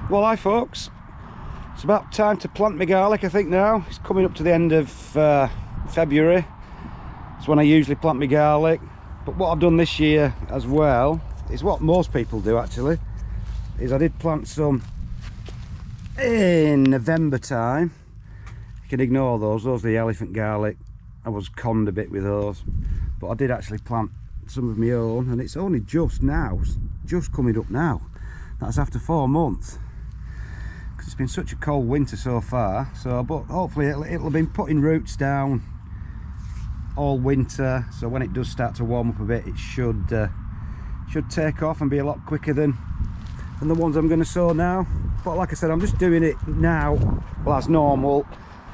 Well, hi folks, it's about time to plant my garlic. I think now it's coming up to the end of February. It's when I usually plant my garlic, but what I've done this year as well is what most people do actually, is I did plant some in November time. You can ignore those are the elephant garlic. I was conned a bit with those, but I did actually plant some of my own, and it's only just coming up now. That's after 4 months. It's been such a cold winter so far, but hopefully it'll have been putting roots down all winter, so when it does start to warm up a bit, it should take off and be a lot quicker than the ones I'm going to sow now. But like I said, I'm just doing it now. Well, that's normal,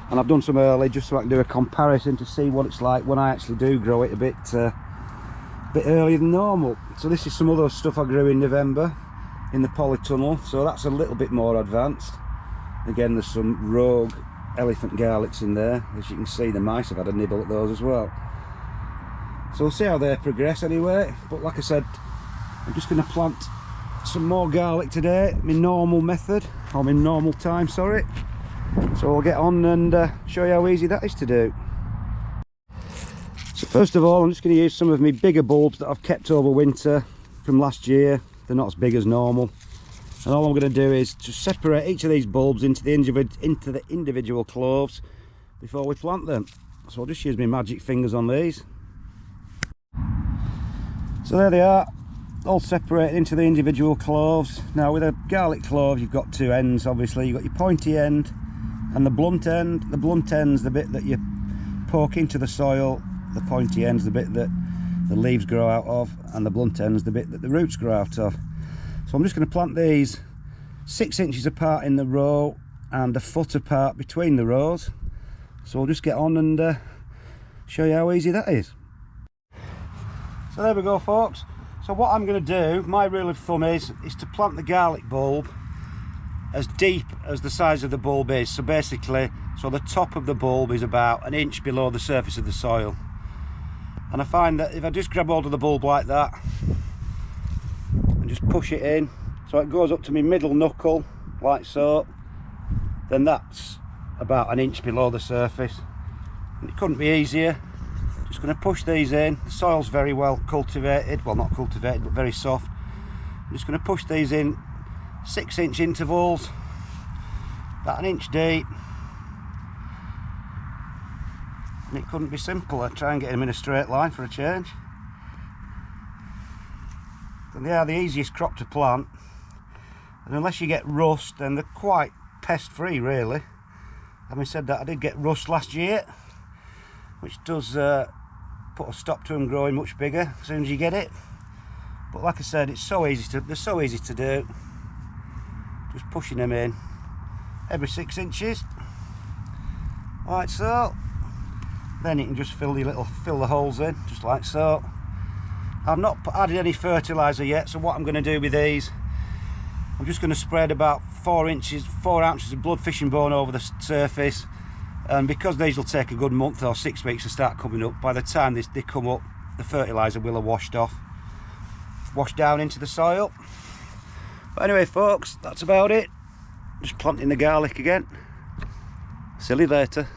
and I've done some early just so I can do a comparison to see what it's like when I actually do grow it a bit earlier than normal. So this is some other stuff I grew in November in the polytunnel, so that's a little bit more advanced. Again, there's some rogue elephant garlics in there. As you can see, the mice have had a nibble at those as well. So we'll see how they progress anyway. But like I said, I'm just going to plant some more garlic today, my normal method, or my normal time, sorry. So we'll get on and show you how easy that is to do. So first of all, I'm just going to use some of my bigger bulbs that I've kept over winter from last year. They're not as big as normal. And all I'm going to do is just separate each of these bulbs into the individual cloves before we plant them. So I'll just use my magic fingers on these. So there they are, all separated into the individual cloves. Now with a garlic clove, you've got two ends obviously. You've got your pointy end and the blunt end. The blunt end's the bit that you poke into the soil. The pointy end's the bit that the leaves grow out of, and the blunt end's the bit that the roots grow out of. So I'm just going to plant these 6 inches apart in the row and a foot apart between the rows. So we'll just get on and show you how easy that is. So there we go folks. So what I'm going to do, my rule of thumb is to plant the garlic bulb as deep as the size of the bulb is. So basically, so the top of the bulb is about an inch below the surface of the soil. And I find that if I just grab hold of the bulb like that and just push it in so it goes up to my middle knuckle like so, then that's about an inch below the surface, and it couldn't be easier. Just going to push these in. The soil's very well cultivated, well not cultivated but very soft. I'm just going to push these in 6 inch intervals, about an inch deep. And it couldn't be simpler. Try and get them in a straight line for a change. And they are the easiest crop to plant, and unless you get rust, then they're quite pest free really. Having said that, I did get rust last year, which does put a stop to them growing much bigger as soon as you get it. But like I said, they're so easy to do. Just pushing them in every 6 inches like so. Then you can just fill the holes in just like so. I've not added any fertilizer yet, so what I'm going to do with these, I'm just going to spread about 4 ounces of blood fish and bone over the surface. And because these will take a good month or 6 weeks to start coming up, by the time they come up, the fertilizer will have washed down into the soil. But anyway folks, that's about it. Just planting the garlic again. See you later.